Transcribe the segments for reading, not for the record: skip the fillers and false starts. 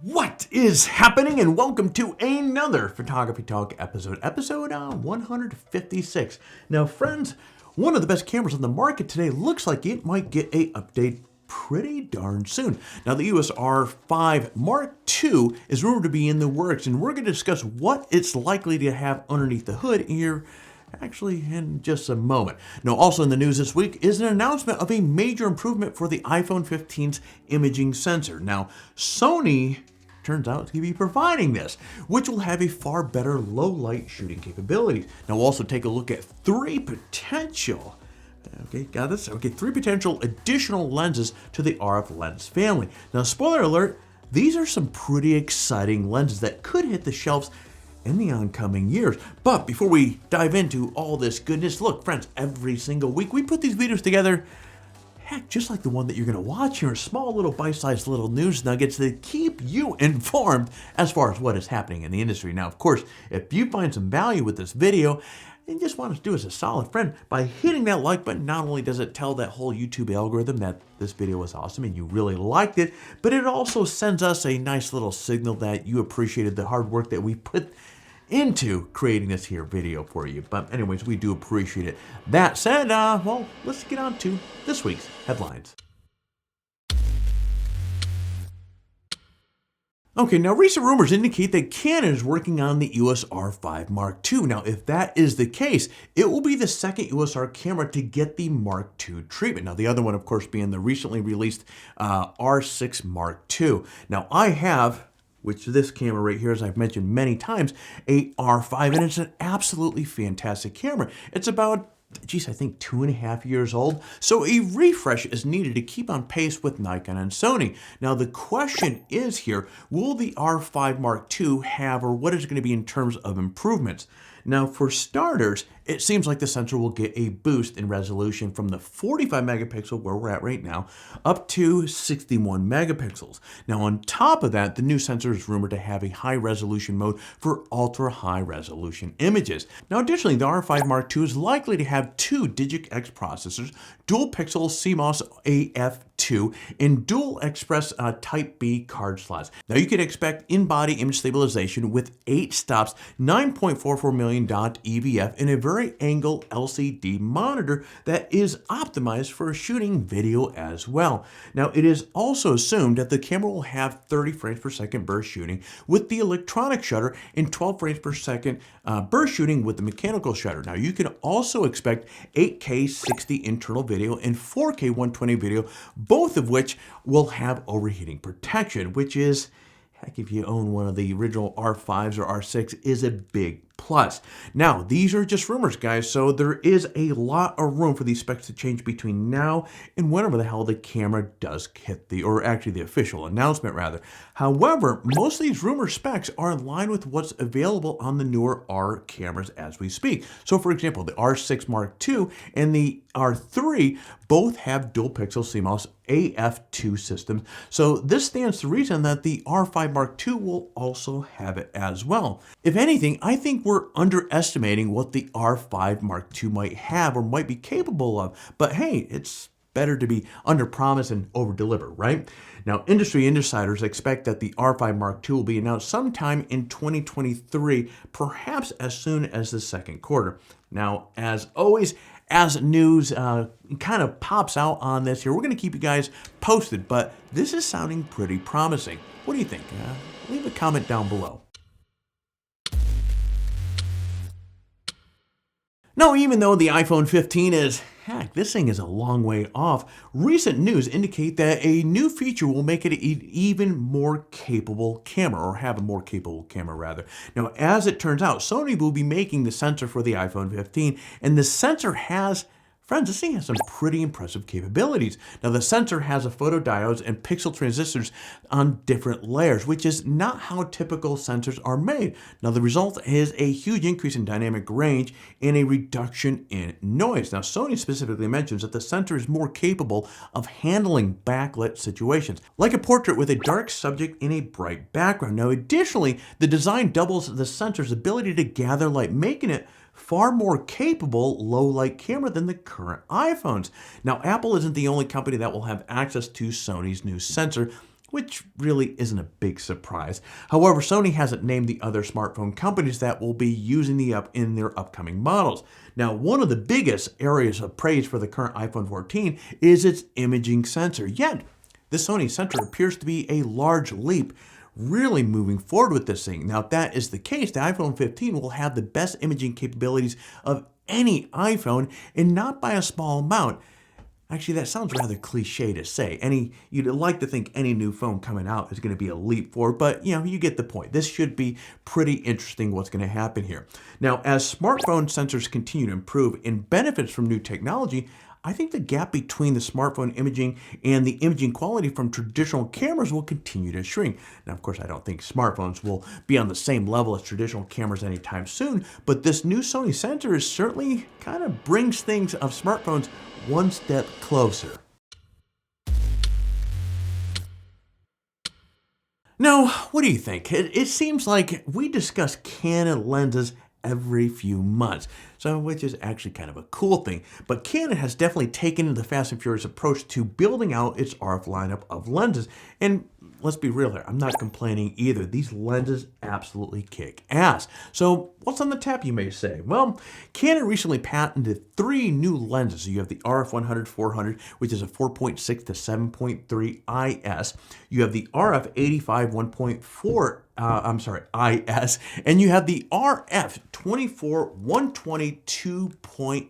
What is happening, and welcome to another Photography Talk episode 156. Now friends, one of the best cameras on the market today looks like it might get a update pretty darn soon. Now the EOS R5 Mark II is rumored to be in the works, and we're going to discuss what it's likely to have underneath the hood here actually in just a moment. Now also in the news this week is an announcement of a major improvement for the iPhone 15's imaging sensor. Now Sony turns out to be providing this, which will have a far better low light shooting capabilities. Now we'll also take a look at three potential additional lenses to the RF lens family. Now spoiler alert, these are some pretty exciting lenses that could hit the shelves in the oncoming years. But before we dive into all this goodness, look friends, every single week we put these videos together, heck, just like the one that you're going to watch here, small little bite-sized little news nuggets that keep you informed as far as what is happening in the industry. Now of course, if you find some value with this video and just want to do us a solid friend by hitting that like button, not only does it tell that whole YouTube algorithm that this video was awesome and you really liked it, but it also sends us a nice little signal that you appreciated the hard work that we put into creating this here video for you. But anyways, we do appreciate it. That said, well, let's get on to this week's headlines. Okay, now recent rumors indicate that Canon is working on the EOS R5 Mark II. Now, if that is the case, it will be the second EOS R camera to get the Mark II treatment. Now, the other one, of course, being the recently released R6 Mark II. Now, I have, which this camera right here, as I've mentioned many times, a R5, and it's an absolutely fantastic camera. It's about, geez, I think 2.5 years old. So a refresh is needed to keep on pace with Nikon and Sony. Now the question is here, will the R5 Mark II have, or what is it going to be in terms of improvements? Now for starters, it seems like the sensor will get a boost in resolution from the 45 megapixel where we're at right now up to 61 megapixels. Now on top of that, the new sensor is rumored to have a high resolution mode for ultra high resolution images. Now additionally, the R5 Mark II is likely to have two Digic X processors, dual pixel CMOS AF2, and dual Express Type B card slots. Now you can expect in-body image stabilization with 8 stops, 9.44 million dot EVF, and a very angle LCD monitor that is optimized for shooting video as well. Now it is also assumed that the camera will have 30 frames per second burst shooting with the electronic shutter and 12 frames per second burst shooting with the mechanical shutter. Now you can also expect 8K 60 internal video and 4K 120 video, both of which will have overheating protection, which is, heck, if you own one of the original R5s or R6, is a big plus. Now, these are just rumors, guys, so there is a lot of room for these specs to change between now and whenever the hell the camera does hit the, or actually the official announcement rather. However, most of these rumor specs are in line with what's available on the newer R cameras as we speak. So for example, the R6 Mark II and the R3 both have dual pixel CMOS AF2 systems. So this stands to reason that the R5 Mark II will also have it as well. If anything, I think we're underestimating what the R5 Mark II might have or might be capable of. But hey, it's better to be under promise and over deliver, right? Now, industry insiders expect that the R5 Mark II will be announced sometime in 2023, perhaps as soon as the second quarter. Now, as always, as news kind of pops out on this here, we're going to keep you guys posted, but this is sounding pretty promising. What do you think? Leave a comment down below. Now, even though the iPhone 15 is, heck, this thing is a long way off, recent news indicate that a new feature will make it an even more capable camera, or have a more capable camera rather. Now, as it turns out, Sony will be making the sensor for the iPhone 15, and the sensor has, friends, this thing has some pretty impressive capabilities. Now the sensor has a photodiodes and pixel transistors on different layers, which is not how typical sensors are made. Now the result is a huge increase in dynamic range and a reduction in noise. Now Sony specifically mentions that the sensor is more capable of handling backlit situations, like a portrait with a dark subject in a bright background. Now additionally, the design doubles the sensor's ability to gather light, making it far more capable low light camera than the current iPhones. Now, Apple isn't the only company that will have access to Sony's new sensor, which really isn't a big surprise. However, Sony hasn't named the other smartphone companies that will be using the in their upcoming models. Now, one of the biggest areas of praise for the current iPhone 14 is its imaging sensor. Yet, the Sony sensor appears to be a large leap, really moving forward with this thing. Now, if that is the case, the iPhone 15 will have the best imaging capabilities of any iPhone, and not by a small amount. Actually, that sounds rather cliche to say. You'd like to think any new phone coming out is going to be a leap forward, but you get the point. This should be pretty interesting what's going to happen here. Now, as smartphone sensors continue to improve and benefits from new technology, I think the gap between the smartphone imaging and the imaging quality from traditional cameras will continue to shrink. Now, of course, I don't think smartphones will be on the same level as traditional cameras anytime soon, but this new Sony sensor is certainly kind of brings things of smartphones one step closer. Now, what do you think? It seems like we discuss Canon lenses every few months, which is actually kind of a cool thing. But Canon has definitely taken the Fast and Furious approach to building out its RF lineup of lenses. And let's be real here, I'm not complaining either. These lenses absolutely kick ass. So what's on the tap, you may say? Well, Canon recently patented 3 new lenses. So you have the RF 100-400, which is a 4.6 to 7.3 IS. You have the RF 85 1.4 IS, and you have the RF 24 120 2.8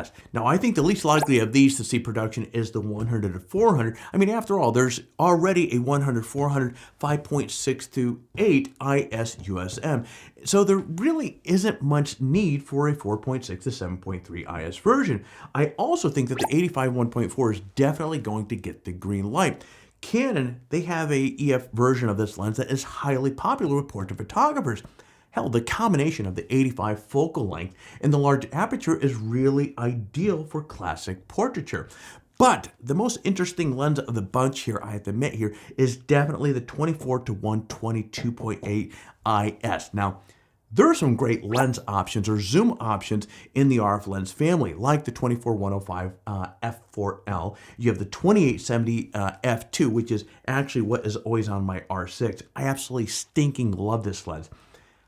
IS. Now, I think the least likely of these to see production is the 100-400. I mean, after all, there's already a 100-400 5.6 to 8 IS USM, so there really isn't much need for a 4.6 to 7.3 IS version. I also think that the 85 1.4 is definitely going to get the green light. Canon, they have a EF version of this lens that is highly popular with portrait photographers. Hell, the combination of the 85 focal length and the large aperture is really ideal for classic portraiture. But the most interesting lens of the bunch here, I have to admit here, is definitely the 24 to 120 2.8 IS. Now, there are some great lens options or zoom options in the RF lens family, like the 24-105 f4L. You have the 2870 f2, which is actually what is always on my R6. I absolutely stinking love this lens.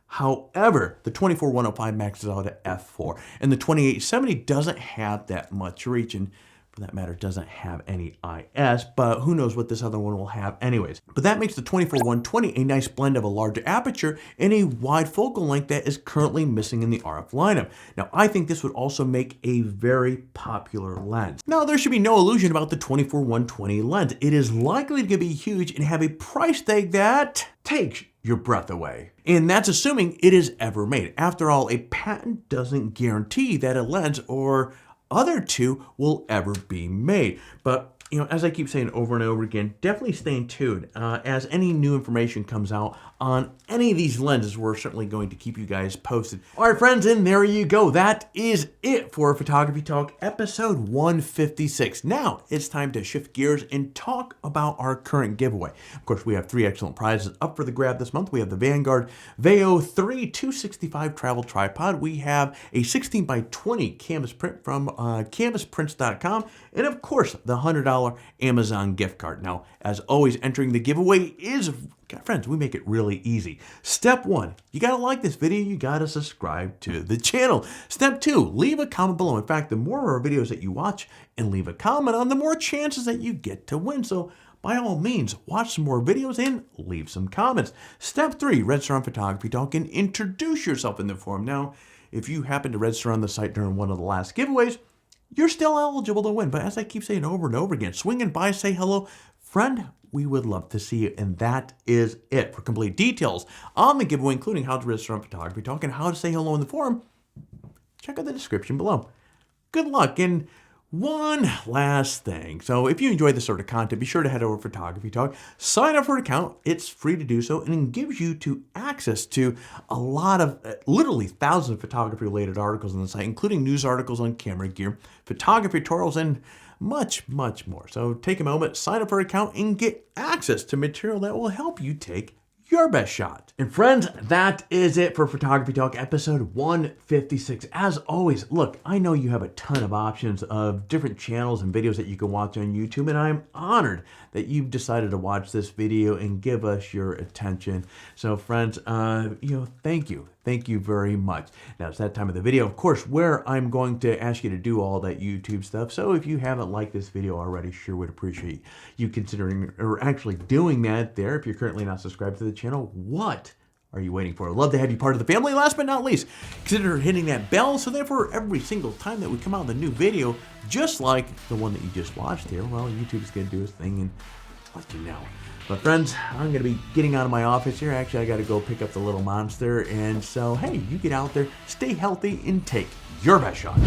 However, the 24-105 maxes out at f4, and the 2870 doesn't have that much reach, and for that matter, doesn't have any IS, but who knows what this other one will have anyways. But that makes the 24-120 a nice blend of a large aperture and a wide focal length that is currently missing in the RF lineup. Now, I think this would also make a very popular lens. Now, there should be no illusion about the 24-120 lens. It is likely to be huge and have a price tag that takes your breath away. And that's assuming it is ever made. After all, a patent doesn't guarantee that a lens or other two will ever be made. But as I keep saying over and over again, definitely stay tuned. As any new information comes out on any of these lenses, we're certainly going to keep you guys posted. All right, friends, and there you go. That is it for Photography Talk episode 156. Now it's time to shift gears and talk about our current giveaway. Of course, we have 3 excellent prizes up for the grab this month. We have the Vanguard Veo 3 265 travel tripod. We have a 16x20 canvas print from canvasprints.com. And of course, the $100 Amazon gift card. Now, as always, entering the giveaway is, friends, we make it really easy. Step 1, you gotta like this video, you gotta subscribe to the channel. Step 2, leave a comment below. In fact, the more of our videos that you watch and leave a comment on, the more chances that you get to win. So by all means, watch some more videos and leave some comments. Step 3, register on Photography Talk and introduce yourself in the forum. Now, if you happen to register on the site during one of the last giveaways, you're still eligible to win. But as I keep saying over and over again, swing by, say hello. Friend, we would love to see you. And that is it. For complete details on the giveaway, including how to register on Photography Talk and how to say hello in the forum, check out the description below. Good luck. And one last thing. So if you enjoy this sort of content, be sure to head over to Photography Talk, sign up for an account. It's free to do so, and it gives you access to a lot of, literally thousands of photography related articles on the site, including news articles on camera gear, photography tutorials, and much, much more. So take a moment, sign up for an account, and get access to material that will help you take your best shot. And friends, that is it for Photography Talk episode 156. As always, look, I know you have a ton of options of different channels and videos that you can watch on YouTube, and I'm honored that you've decided to watch this video and give us your attention. So friends, thank you. Thank you very much. Now it's that time of the video, of course, where I'm going to ask you to do all that YouTube stuff. So if you haven't liked this video already, sure would appreciate you considering or actually doing that there. If you're currently not subscribed to the channel, what are you waiting for? I'd love to have you part of the family. Last but not least, consider hitting that bell so that for every single time that we come out with a new video, just like the one that you just watched here, well, YouTube's going to do its thing and let you know. But friends, I'm going to be getting out of my office here. Actually, I got to go pick up the little monster. And so, hey, you get out there, stay healthy, and take your best shot.